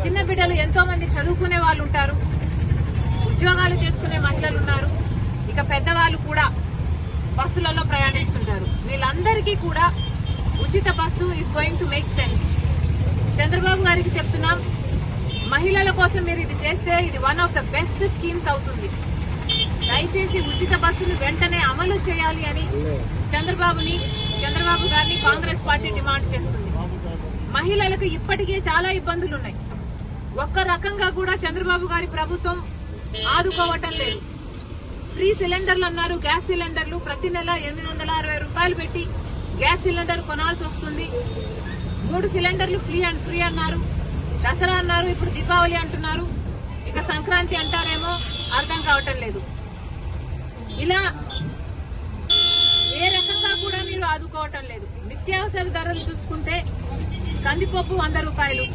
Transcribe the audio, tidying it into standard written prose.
చిన్న బిడ్డలు ఎంతో మంది చదువుకునే వాళ్ళు ఉంటారు, ఉద్యోగాలు చేసుకునే మహిళలు ఉన్నారు, ఇక పెద్దవాళ్ళు కూడా బస్సులలో ప్రయాణిస్తుంటారు. వీళ్ళందరికీ కూడా ఉచిత bus is going to make sense. Chandrababu గారికి చెప్తున్నాం, మహిళల కోసం మీరు ఇది చేస్తే ఇది one of the best schemes అవుతుంది. దయచేసి ఉచిత బస్సును వెంటనే అమలు చేయాలి అని చంద్రబాబు గారిని కాంగ్రెస్ పార్టీ డిమాండ్ చేస్తుంది. మహిళలకు ఇప్పటికే చాలా ఇబ్బందులు ఉన్నాయి. ఒక్క రకంగా కూడా చంద్రబాబు గారి ప్రభుత్వం ఆదుకోవటం లేదు. ఫ్రీ సిలిండర్లు అన్నారు, గ్యాస్ సిలిండర్లు ప్రతి నెల 860 రూపాయలు పెట్టి గ్యాస్ సిలిండర్ కొనాల్సి వస్తుంది. 3 సిలిండర్లు ఫ్రీ అన్నారు, దసరా అన్నారు, ఇప్పుడు దీపావళి అంటున్నారు, ఇక సంక్రాంతి అంటారేమో అర్థం కావటం లేదు. ఇలా ఏ రకంగా కూడా మీరు ఆదుకోవటం లేదు. నిత్యావసర ధరలు చూసుకుంటే కందిపప్పు 100 రూపాయలు,